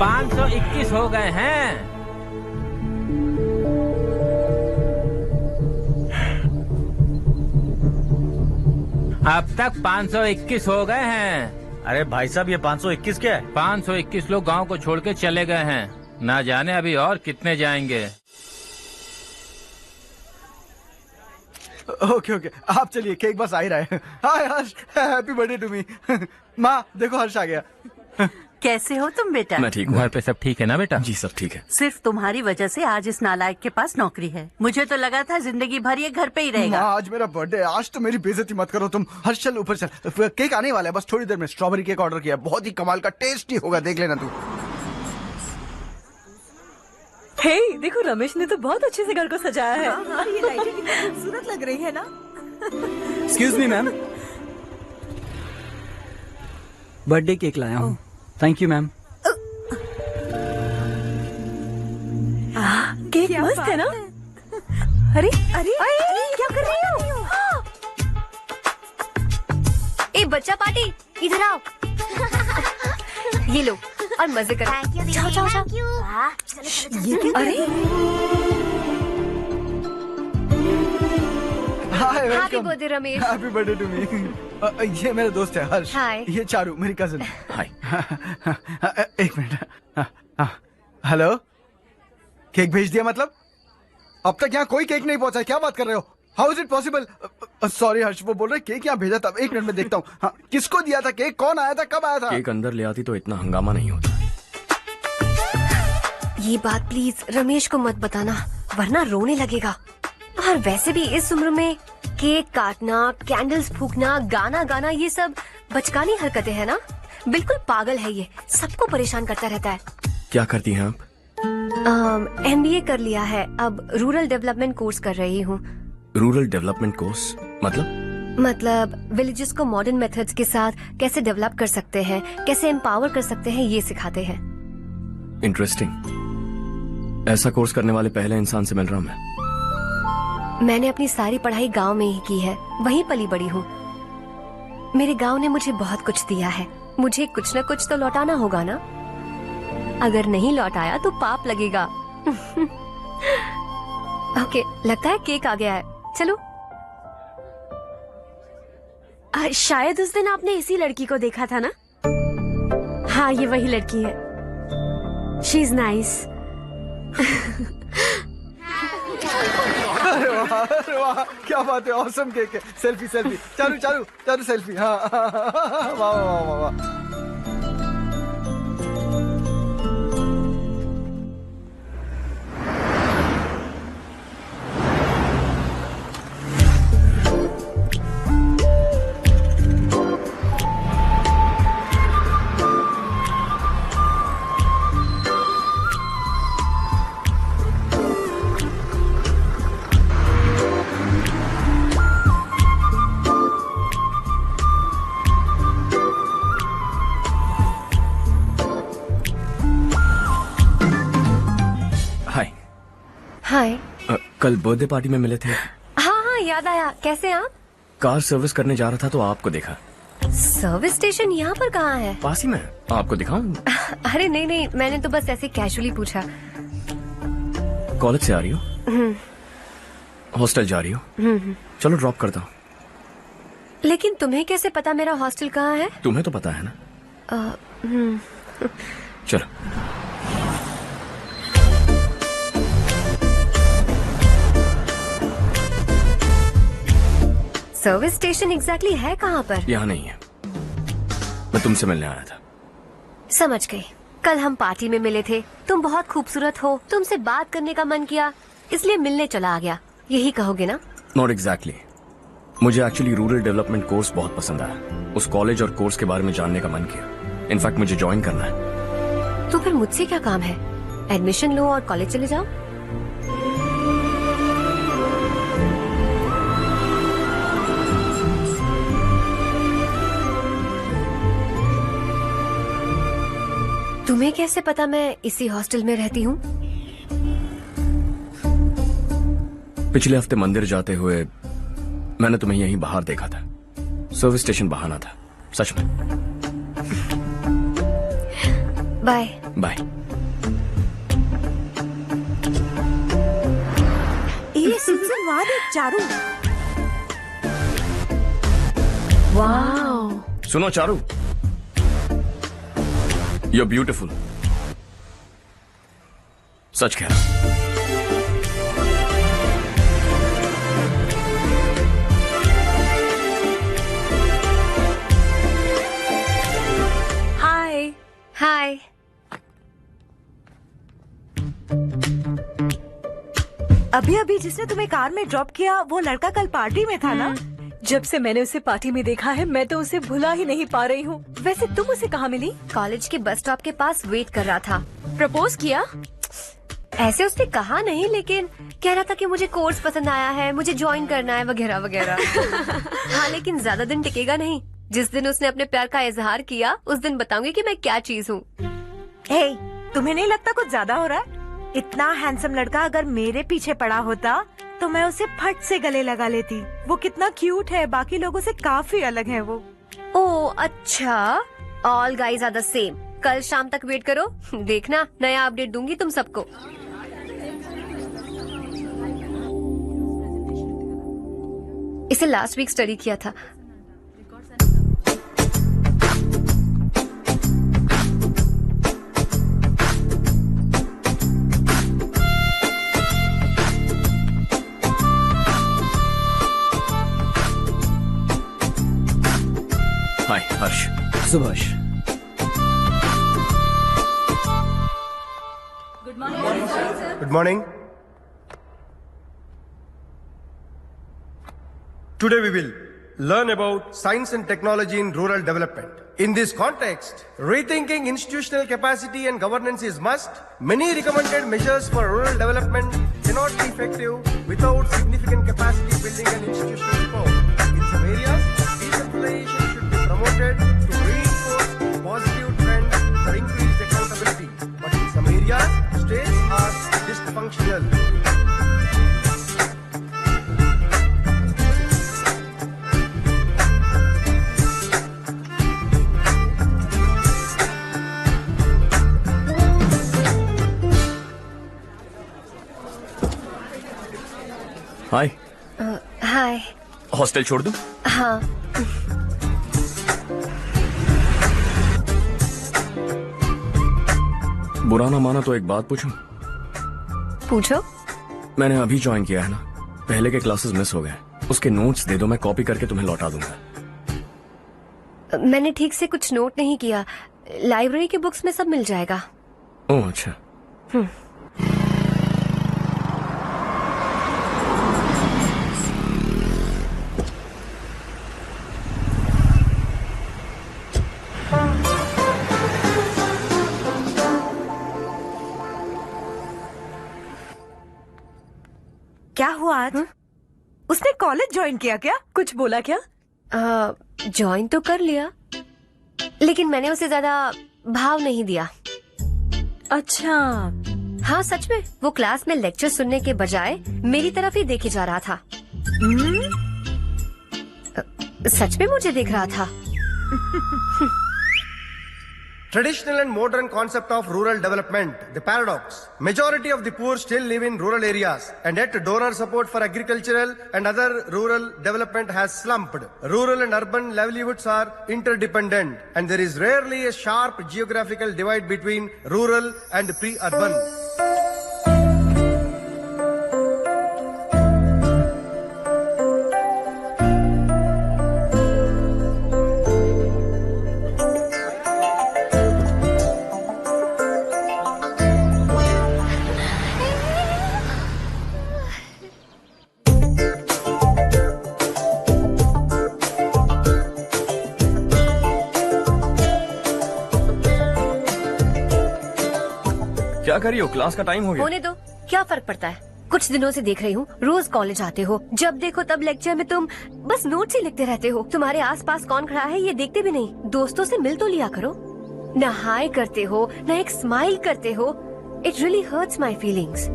521 हो गए हैं। अब तक 521 हो गए हैं। अरे भाई साहब, ये 521 क्या है? 521 लोग गांव को छोड़ के चले गए हैं। ना जाने अभी और कितने जाएंगे। ओके ओके, आप चलिए, केक बस आ ही रहा है। हाय हर्ष, हैप्पी बर्थडे टू मी। माँ देखो, हर्ष आ गया। कैसे हो तुम बेटा? मैं ठीक हूँ। घर पे सब ठीक है ना बेटा? जी सब ठीक है। सिर्फ तुम्हारी वजह से आज इस नालायक के पास नौकरी है। मुझे तो लगा था जिंदगी भर ये घर पे ही रहेगा। माँ आज मेरा बर्थडे है, आज तो मेरी बेइज्जती मत करो तुम। हर्ष चल ऊपर चल, केक आने वाला है बस थोड़ी देर में। स्ट्रॉबेरी केक ऑर्डर किया, बहुत ही कमाल का टेस्टी होगा, देख लेना तू। हे देखो, रमेश ने तो बहुत अच्छे से घर को सजाया है। हाँ, ये लाइटें कितनी खूबसूरत लग रही है ना। Excuse me ma'am, birthday cake लाया हूँ। Thank you ma'am. केक मस्त है ना? अरे अरे क्या कर रही हो? ए बच्चा पार्टी, इधर आओ। ये लो और मजे करो। जाओ जाओ जाओ। ये क्या? अरे hi happy welcome. Birthday Ramesh. Happy birthday to me. ये मेरा दोस्त है हर्ष। हाय। ये चारू मेरी कजिन। हाय। एक मिनट। हेलो, केक भेज दिया मतलब? अब तक यहाँ कोई केक नहीं पहुंचा, क्या बात कर रहे हो? How is it possible? Sorry Harsh, वो बोल रहे केक यहाँ भेजा था। एक मिनट में देखता हूँ। हाँ, किसको दिया था केक? कौन आया था? कब आया था? केक अंदर ले आती तो इतना हंगामा नहीं होता। ये बात प्लीज रमेश को मत बताना, वरना रोने लगेगा। और वैसे भी इस उम्र में केक काटना, कैंडल्स फूकना, गाना गाना, ये सब बचकानी हरकतें हैं ना। बिल्कुल पागल है ये, सबको परेशान करता रहता है। क्या करती हैं आप? MBA कर लिया है, अब रूरल डेवलपमेंट कोर्स कर रही हूँ। रूरल डेवलपमेंट कोर्स मतलब विलेजेस को मॉडर्न मेथड्स के साथ कैसे डेवलप कर सकते हैं, कैसे एम्पावर कर सकते हैं, ये सिखाते हैं। इंटरेस्टिंग। ऐसा कोर्स करने वाले पहले इंसान से मिल रहा हूँ मैं। मैंने अपनी सारी पढ़ाई गांव में ही की है, वहीं पली बड़ी हूँ। मेरे गांव ने मुझे बहुत कुछ दिया है, मुझे कुछ न कुछ तो लौटाना होगा ना। अगर नहीं लौटाया तो पाप लगेगा। ओके, लगता है केक आ गया है, चलो। शायद उस दिन आपने इसी लड़की को देखा था ना? हाँ, ये वही लड़की है। She is nice. अरे वाह, क्या बात है, ऑसम केक है। Selfie selfie, Charu Charu Charu selfie. हाँ वाह वाह वाह वाह। हाय। कल बर्थडे पार्टी में मिले थे। हाँ हाँ, याद आया। कैसे आप? कार सर्विस करने जा रहा था तो आपको देखा। सर्विस स्टेशन यहाँ पर कहाँ है? पास ही में, आपको दिखाऊं? अरे नहीं नहीं, मैंने तो बस ऐसे कैजुअली पूछा। कॉलेज से आ रही हो? हॉस्टल जा रही हो? चलो ड्रॉप करता हूँ। लेकिन तुम्हें कैसे पता मेरा हॉस्टल कहाँ है? तुम्हें तो पता है ना। चलो। सर्विस स्टेशन एग्जैक्टली है कहाँ पर? यहाँ नहीं है, मैं तुमसे मिलने आया था। समझ गई। कल हम पार्टी में मिले थे, तुम बहुत खूबसूरत हो, तुमसे बात करने का मन किया, इसलिए मिलने चला आ गया, यही कहोगे ना? Not exactly. मुझे एक्चुअली रूरल डेवलपमेंट कोर्स बहुत पसंद आया। उस कॉलेज और कोर्स के बारे में जानने का मन किया। इनफैक्ट मुझे ज्वाइन करना है। तो फिर मुझसे क्या काम है? एडमिशन लो और कॉलेज चले जाओ। तुम्हें कैसे पता मैं इसी हॉस्टल में रहती हूँ? पिछले हफ्ते मंदिर जाते हुए मैंने तुम्हें यहीं बाहर देखा था। सर्विस स्टेशन बहाना था, सच में। बाय। बाय। ये सुन वहाँ देख चारू। वाह। सुनो चारू, यू आर ब्यूटिफुल। सच कह रहा। हाय। हाय। अभी अभी जिसने तुम्हें कार में ड्रॉप किया वो लड़का कल पार्टी में था ना? जब से मैंने उसे पार्टी में देखा है मैं तो उसे भुला ही नहीं पा रही हूँ। वैसे तुम उसे कहाँ मिली? कॉलेज के बस स्टॉप के पास वेट कर रहा था। प्रपोज किया? ऐसे उसने कहा नहीं, लेकिन कह रहा था कि मुझे कोर्स पसंद आया है, मुझे ज्वाइन करना है वगैरह वगैरह। हाँ, लेकिन ज्यादा दिन टिकेगा नहीं। जिस दिन उसने अपने प्यार का इजहार किया उस दिन बताऊंगी कि मैं क्या चीज हूँ। हे, तुम्हें नहीं लगता कुछ ज्यादा हो रहा है? इतना हैंडसम लड़का अगर मेरे पीछे पड़ा होता तो मैं उसे फट से गले लगा लेती। वो कितना क्यूट है, बाकी लोगों से काफी अलग है वो। ओह अच्छा, all guys are the same. कल शाम तक वेट करो, देखना नया अपडेट दूंगी तुम सबको। इसे लास्ट वीक स्टडी किया था। हाय हर्ष। Subhash. Good morning. Today we will learn about science and technology in rural development. In this context, rethinking institutional capacity and governance is must. Many recommended measures for rural development cannot be effective without significant capacity building and institutional support. In some areas, decentralization should be promoted to reinforce positive trends for increased accountability. But in some areas, states are dysfunctional. Hi. Hi. Hostel छोड़ दूं? हाँ। बुरा ना माना तो एक बात पूछूं? पूछो। मैंने अभी ज्वाइन किया है ना, पहले के क्लासेस मिस हो गए। उसके नोट्स दे दो, मैं कॉपी करके तुम्हें लौटा दूंगा। मैंने ठीक से कुछ नोट नहीं किया। लाइब्रेरी के बुक्स में सब मिल जाएगा। ओह अच्छा। क्या हुआ आज? उसने कॉलेज ज्वाइन किया क्या? कुछ बोला क्या? ज्वाइन तो कर लिया, लेकिन मैंने उसे ज्यादा भाव नहीं दिया। अच्छा। हाँ सच में, वो क्लास में लेक्चर सुनने के बजाय मेरी तरफ ही देखे जा रहा था। सच में मुझे देख रहा था। Traditional and modern concept of rural development, the paradox. Majority of the poor still live in rural areas, and yet donor support for agricultural and other rural development has slumped. Rural and urban livelihoods are interdependent, and there is rarely a sharp geographical divide between rural and pre-urban. क्या कर रही हो? Class का time हो गया। होने दो, क्या फर्क पड़ता है। कुछ दिनों से देख रही हूँ, रोज कॉलेज आते हो, जब देखो तब लेक्चर में तुम बस नोट्स ही लिखते रहते हो। तुम्हारे आसपास कौन खड़ा है ये देखते भी नहीं। दोस्तों से मिल तो लिया करो। न हाय करते हो, न एक स्माइल करते हो। It really hurts my feelings.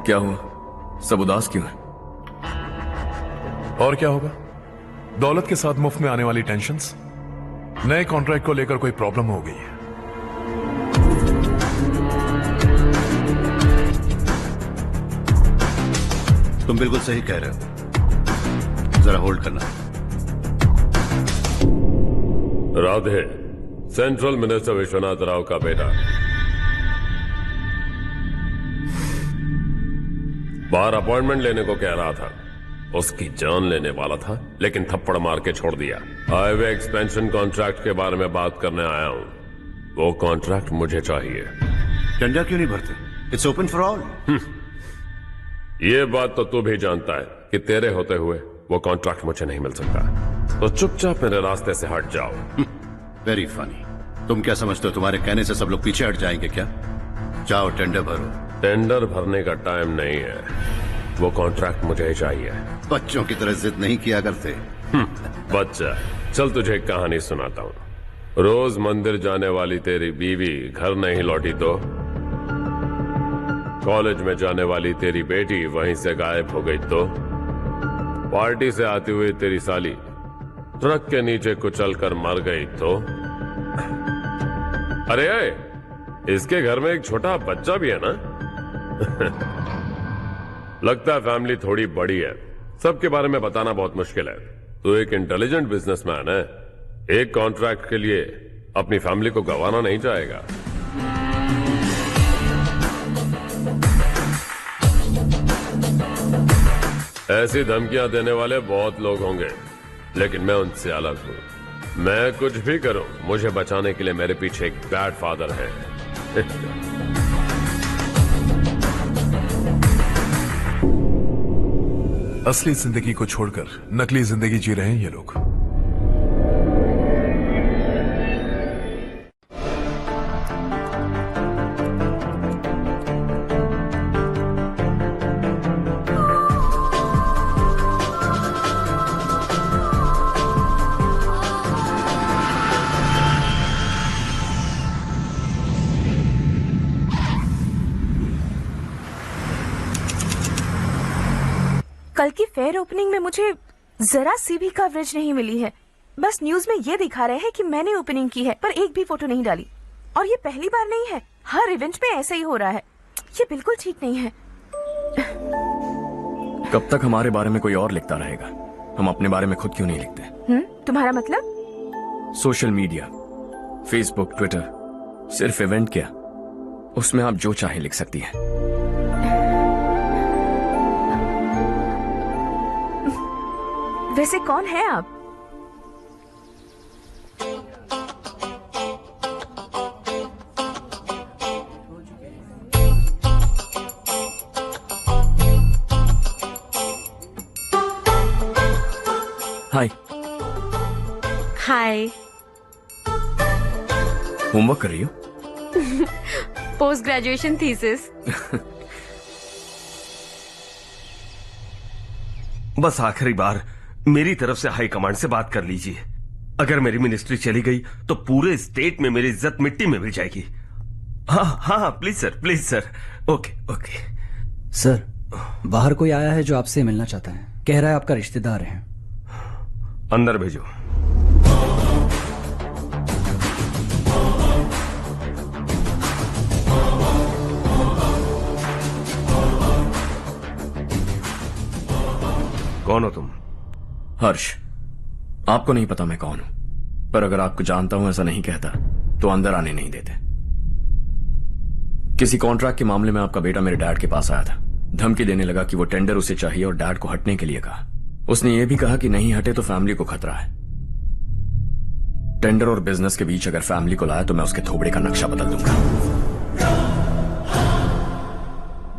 क्या हुआ? सब उदास क्यों है? और क्या होगा? दौलत के साथ मुफ्त में आने वाली टेंशन्स। नए कॉन्ट्रैक्ट को लेकर कोई प्रॉब्लम हो गई है। तुम बिल्कुल सही कह रहे हो, जरा होल्ड करना। राधे, सेंट्रल मिनिस्टर विश्वनाथ राव का बेटा बाहर अपॉइंटमेंट लेने को कह रहा था। उसकी जान लेने वाला था, लेकिन थप्पड़ मार के छोड़ दिया। हाईवे एक्सपेंशन कॉन्ट्रैक्ट के बारे में बात करने आया हूं। वो कॉन्ट्रैक्ट मुझे चाहिए। टेंडर क्यों नहीं भरते? It's open for all. ये बात तो तू भी जानता है कि तेरे होते हुए वो कॉन्ट्रैक्ट मुझे नहीं मिल सकता। तो चुपचाप मेरे रास्ते से हट जाओ। Very funny. तुम क्या समझते हो तुम्हारे कहने से सब लोग पीछे हट जाएंगे क्या? जाओ टेंडर भरो। टेंडर भरने का टाइम नहीं है, वो कॉन्ट्रैक्ट मुझे ही चाहिए। बच्चों की तरह जिद नहीं किया करते। बच्चा, चल तुझे एक कहानी सुनाता हूँ। रोज मंदिर जाने वाली तेरी बीवी घर नहीं लौटी तो कॉलेज में जाने वाली तेरी बेटी वहीं से गायब हो गई तो पार्टी से आती हुई तेरी साली ट्रक के नीचे कुचल कर मर गई तो अरे इसके घर में एक छोटा बच्चा भी है ना। लगता है फैमिली थोड़ी बड़ी है, सबके बारे में बताना बहुत मुश्किल है। तो एक इंटेलिजेंट बिजनेसमैन है, एक कॉन्ट्रैक्ट के लिए अपनी फैमिली को गंवाना नहीं चाहेगा। ऐसी धमकियां देने वाले बहुत लोग होंगे, लेकिन मैं उनसे अलग हूं। मैं कुछ भी करूं, मुझे बचाने के लिए मेरे पीछे एक बैड फादर है। असली जिंदगी को छोड़कर नकली जिंदगी जी रहे हैं ये लोग। कल की फेयर ओपनिंग में मुझे जरा सी भी कवरेज नहीं मिली है। बस न्यूज में ये दिखा रहे हैं कि मैंने ओपनिंग की है, पर एक भी फोटो नहीं डाली। और ये पहली बार नहीं है, हर इवेंट में ऐसे ही हो रहा है। ये बिल्कुल ठीक नहीं है। कब तक हमारे बारे में कोई और लिखता रहेगा? हम अपने बारे में खुद क्यों नहीं लिखते? तुम्हारा मतलब? सोशल मीडिया, फेसबुक, ट्विटर, सिर्फ इवेंट क्या, उसमें आप जो चाहे लिख सकती हैं। वैसे कौन है आप? हाय। हाय। होमवर्क कर रही हो? Post graduation thesis. बस आखिरी बार मेरी तरफ से हाई कमांड से बात कर लीजिए। अगर मेरी मिनिस्ट्री चली गई तो पूरे स्टेट में मेरी इज्जत मिट्टी में मिल जाएगी। हाँ हाँ please sir. Okay okay. Sir, बाहर कोई आया है जो आपसे मिलना चाहता है। कह रहा है आपका रिश्तेदार है। अंदर भेजो। कौन हो तुम? हर्ष। आपको नहीं पता मैं कौन हूं, पर अगर आपको जानता हूं ऐसा नहीं कहता तो अंदर आने नहीं देते। किसी कॉन्ट्रैक्ट के मामले में आपका बेटा मेरे डैड के पास आया था। धमकी देने लगा कि वो टेंडर उसे चाहिए और डैड को हटने के लिए कहा। उसने ये भी कहा कि नहीं हटे तो फैमिली को खतरा है। टेंडर और बिजनेस के बीच अगर फैमिली को लाया तो मैं उसके थोबड़े का नक्शा बदल दूंगा।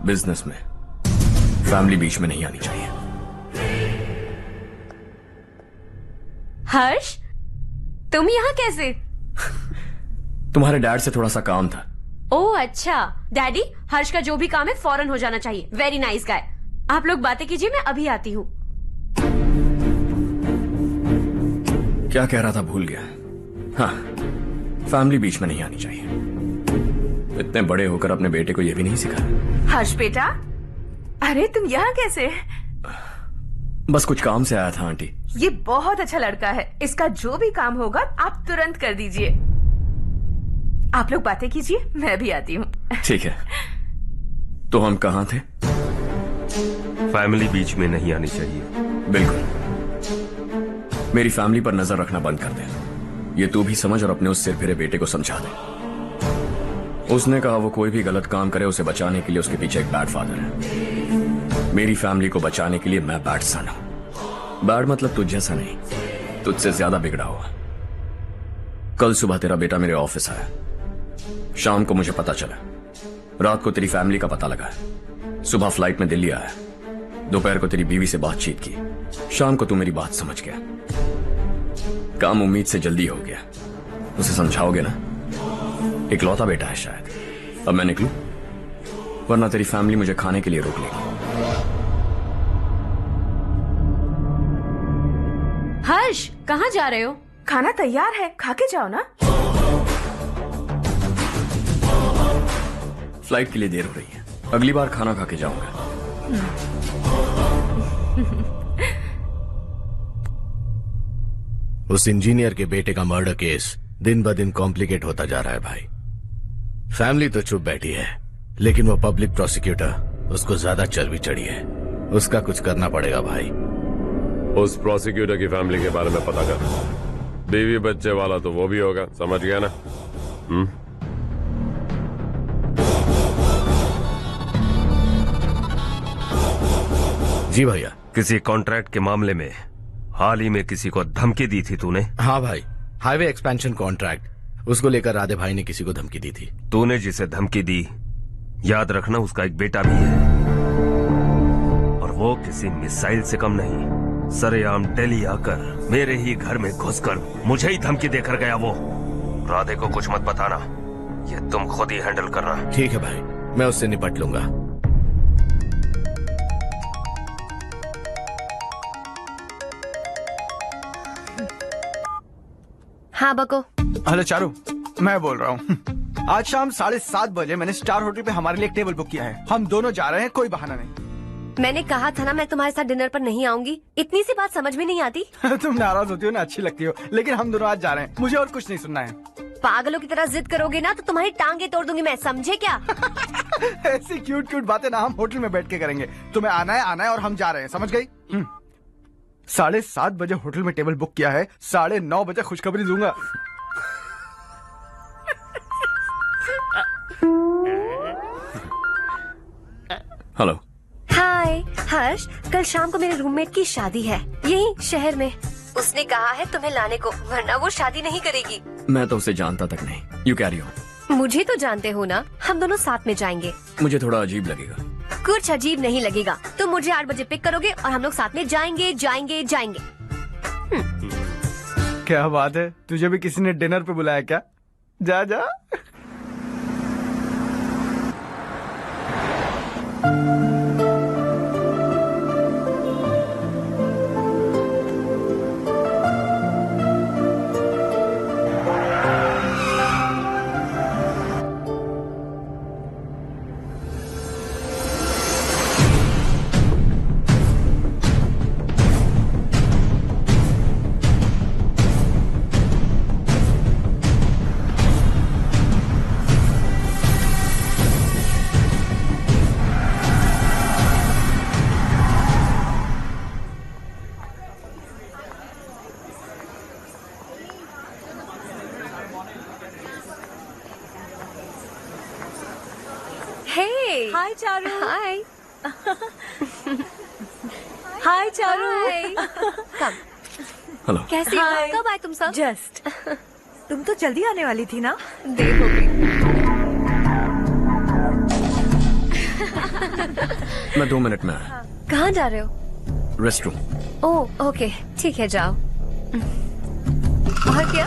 बिजनेस में फैमिली बीच में नहीं आनी चाहिए। हर्ष, तुम यहाँ कैसे? तुम्हारे डैड से थोड़ा सा काम था। ओह अच्छा। डैडी, हर्ष का जो भी काम है फौरन हो जाना चाहिए। Very nice guy. आप लोग बातें कीजिए, मैं अभी आती हूँ। क्या कह रहा था भूल गया। हाँ, फैमिली बीच में नहीं आनी चाहिए। इतने बड़े होकर अपने बेटे को यह भी नहीं सिखाया। हर्ष बेटा, अरे तुम यहाँ कैसे? बस कुछ काम से आया था आंटी। ये बहुत अच्छा लड़का है, इसका जो भी काम होगा आप तुरंत कर दीजिए। आप लोग बातें कीजिए, मैं भी आती हूँ। ठीक है। तो हम कहाँ थे? फैमिली बीच में नहीं आनी चाहिए। बिल्कुल। मेरी फैमिली पर नजर रखना बंद कर दे। ये तू भी समझ और अपने उस सिर फिरे बेटे को समझा दे। उसने कहा वो कोई भी गलत काम करे उसे बचाने के लिए उसके पीछे एक बैड फादर है। मेरी फैमिली को बचाने के लिए मैं बैड सन हूं। बैड मतलब तुझ जैसा नहीं, तुझसे ज्यादा बिगड़ा हुआ। कल सुबह तेरा बेटा मेरे ऑफिस आया। शाम को मुझे पता चला। रात को तेरी फैमिली का पता लगा। सुबह फ्लाइट में दिल्ली आया। दोपहर को तेरी बीवी से बातचीत की। शाम को तू मेरी बात समझ गया। काम उम्मीद से जल्दी हो गया। उसे समझाओगे ना? इकलौता बेटा है शायद। अब मैं निकलूं, वरना तेरी फैमिली मुझे खाने के लिए रोक लेगी। हर्ष, कहाँ जा रहे हो? खाना तैयार है, खा के जाओ ना। फ्लाइट के लिए देर हो रही है, अगली बार खाना खा के जाऊंगा। उस इंजीनियर के बेटे का मर्डर केस दिन ब दिन कॉम्प्लिकेट होता जा रहा है भाई। फैमिली तो चुप बैठी है, लेकिन वो पब्लिक प्रोसिक्यूटर उसको ज्यादा चर्बी चढ़ी है। उसका कुछ करना पड़ेगा भाई। उस प्रोसिक्यूटर की फैमिली के बारे में पता कर। बीवी बच्चे वाला तो वो भी होगा, समझ गया ना? जी भैया। किसी कॉन्ट्रैक्ट के मामले में हाल ही में किसी को धमकी दी थी तूने? हाँ भाई, हाईवे एक्सपेंशन कॉन्ट्रैक्ट, उसको लेकर राधे भाई ने किसी को धमकी दी थी। तूने जिसे धमकी दी, याद रखना उसका एक बेटा भी है, और वो किसी मिसाइल से कम नहीं। सरेआम दिल्ली आकर मेरे ही घर में घुसकर मुझे ही धमकी देकर गया वो। राधे को कुछ मत बताना, ये तुम खुद ही हैंडल करना। ठीक है भाई, मैं उससे निपट लूंगा। हाँ बको। हेलो चारू, मैं बोल रहा हूँ। आज शाम 7:30 बजे मैंने स्टार होटल पे हमारे लिए एक टेबल बुक किया है। हम दोनों जा रहे हैं, कोई बहाना नहीं। मैंने कहा था ना मैं तुम्हारे साथ डिनर पर नहीं आऊंगी। इतनी सी बात समझ में नहीं आती? तुम नाराज होती हो ना, अच्छी लगती हो, लेकिन हम दोनों आज जा रहे हैं। मुझे और कुछ नहीं सुनना है। पागलों की तरह जिद करोगे ना तो तुम्हारी टांगे तोड़ दूंगी मैं, समझे क्या? ऐसी क्यूट क्यूट बातें ना हम होटल में बैठ के करेंगे। तुम्हें आना है और हम जा रहे हैं, समझ गई? 7:30 बजे होटल में टेबल बुक किया है, 9:30 बजे खुशखबरी दूंगा। हेलो। हाय हर्ष, कल शाम को मेरे रूममेट की शादी है यही शहर में। उसने कहा है तुम्हें लाने को, वरना वो शादी नहीं करेगी। मैं तो उसे जानता तक नहीं। You carry on. मुझे तो जानते हो ना, हम दोनों साथ में जाएंगे। मुझे थोड़ा अजीब लगेगा। कुछ अजीब नहीं लगेगा। तुम मुझे 8 बजे पिक करोगे और हम लोग साथ में जाएंगे जाएंगे जाएंगे। क्या बात है, तुझे भी किसी ने डिनर पे बुलाया क्या? जा जा। हाय चारू। हाय। हाय चारू। कम। हेलो। कैसी हो? कब आए तुम सब? जस्ट। तुम तो जल्दी आने वाली थी ना? देर हो गई। मैं 2 मिनट में आया। कहाँ जा रहे हो? Rest room. ओह ओके, ठीक है जाओ। और क्या?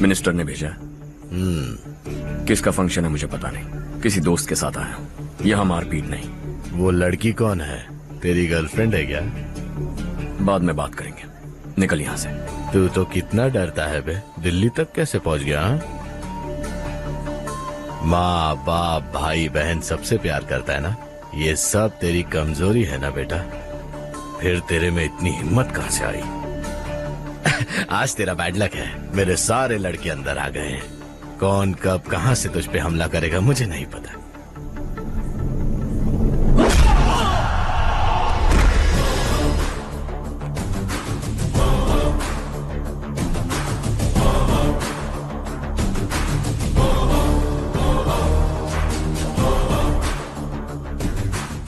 मिनिस्टर ने भेजा। किसका फंक्शन है मुझे पता नहीं, किसी दोस्त के साथ आया हूँ। यहाँ मारपीट नहीं। वो लड़की कौन है? तेरी गर्लफ्रेंड है क्या? बाद में बात करेंगे, निकल यहाँ से। तू तो कितना डरता है बे, दिल्ली तक कैसे पहुंच गया? हाँ? माँ बाप भाई बहन सबसे प्यार करता है ना, ये सब तेरी कमजोरी है ना बेटा। फिर तेरे में इतनी हिम्मत कहाँ से आई? आज तेरा बैड लक है, मेरे सारे लड़के अंदर आ गए हैं। कौन कब कहां से तुझ पे हमला करेगा मुझे नहीं पता।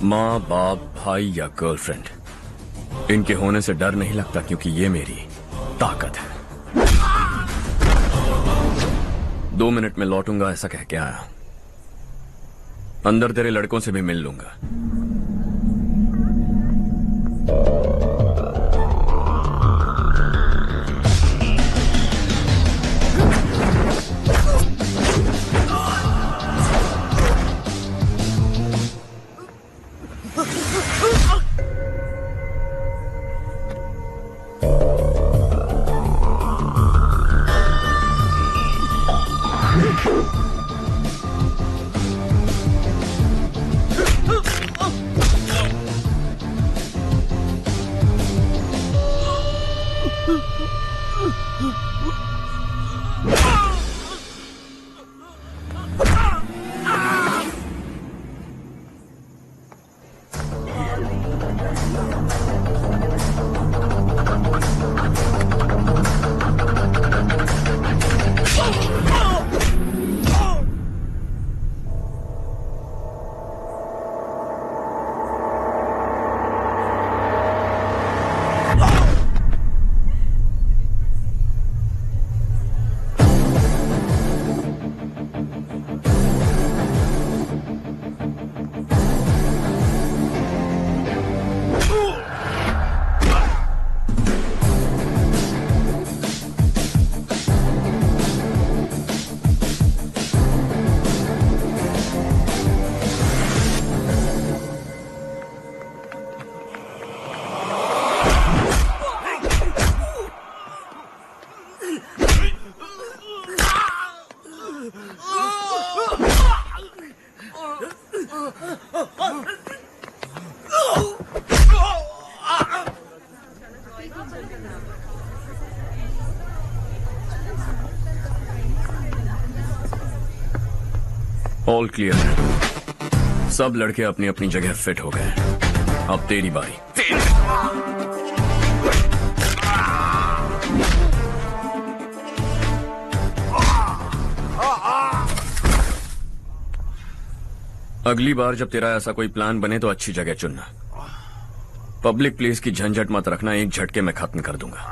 माँ बाप भाई या गर्लफ्रेंड, इनके होने से डर नहीं लगता, क्योंकि ये मेरी ताकत है। 2 मिनट में लौटूंगा ऐसा कह के आया। अंदर तेरे लड़कों से भी मिल लूंगा। ऑल क्लियर है। सब लड़के अपनी अपनी जगह फिट हो गए। अब तेरी बारी। अगली बार जब तेरा ऐसा कोई प्लान बने तो अच्छी जगह चुनना। पब्लिक प्लेस की झंझट मत रखना, एक झटके में खत्म कर दूंगा।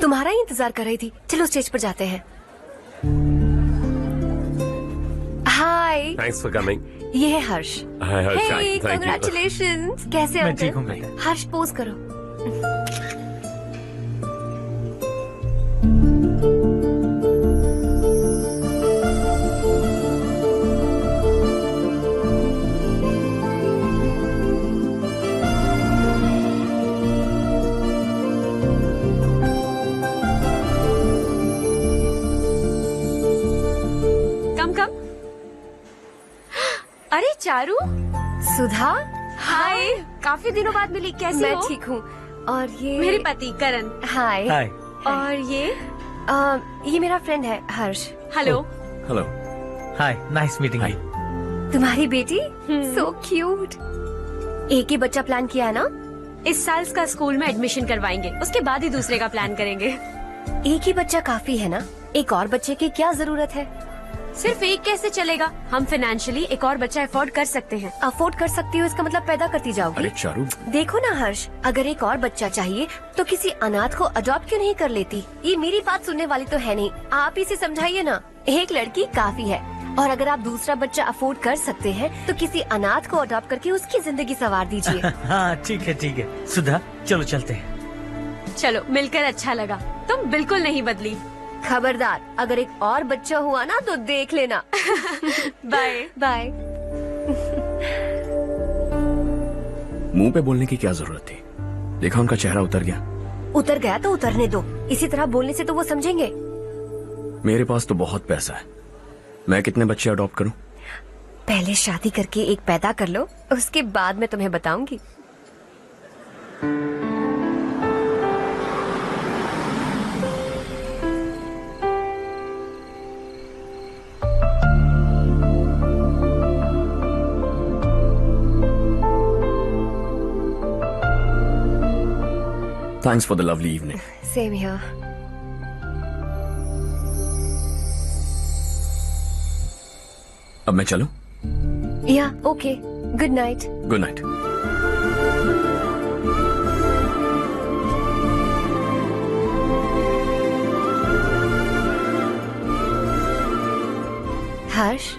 तुम्हारा ही इंतजार कर रही थी। चलो स्टेज पर जाते हैं। हाय। Thanks for coming. ये है Harsh. Hi Harsh, hey, thank you. Congratulations. कैसे हो? मैं ठीक हूँ अंकल? हर्ष पोज करो। अरे चारू। सुधा। हाय, काफी दिनों बाद मिली, कैसी मैं हो? ठीक हूँ। और ये मेरे पति करण। हाय। हाय। और ये मेरा फ्रेंड है Harsh. Hello. Hello. Hi, nice meeting you. तुम्हारी बेटी सो क्यूट। एक ही बच्चा प्लान किया है ना? इस साल का स्कूल में एडमिशन करवाएंगे, उसके बाद ही दूसरे का प्लान करेंगे। एक ही बच्चा काफी है ना? एक और बच्चे की क्या जरूरत है? सिर्फ एक कैसे चलेगा? हम फाइनेंशियली एक और बच्चा अफोर्ड कर सकते हैं। अफोर्ड कर सकती हो इसका मतलब पैदा करती जाओगी। अरे चारू, देखो ना हर्ष, अगर एक और बच्चा चाहिए तो किसी अनाथ को अडॉप्ट क्यों नहीं कर लेती? ये मेरी बात सुनने वाली तो है नहीं, आप इसे समझाइए ना। एक लड़की काफी है और अगर आप दूसरा बच्चा अफोर्ड कर सकते हैं तो किसी अनाथ को अडॉप्ट करके उसकी जिंदगी संवार दीजिए। हाँ ठीक है सुधा, चलो चलते हैं। चलो, मिलकर अच्छा लगा। तुम बिल्कुल नहीं बदली। खबरदार, अगर एक और बच्चा हुआ ना तो देख लेना। Bye bye. मुंह पे बोलने की क्या जरूरत थी? देखा उनका चेहरा उतर गया। उतर गया तो उतरने दो, इसी तरह बोलने से तो वो समझेंगे। मेरे पास तो बहुत पैसा है, मैं कितने बच्चे अडॉप्ट करूं? पहले शादी करके एक पैदा कर लो, उसके बाद मैं तुम्हें बताऊंगी। Thanks for the lovely evening. Same here. अब मैं चलूं? Yeah, okay. Good night. Good night. हर्ष,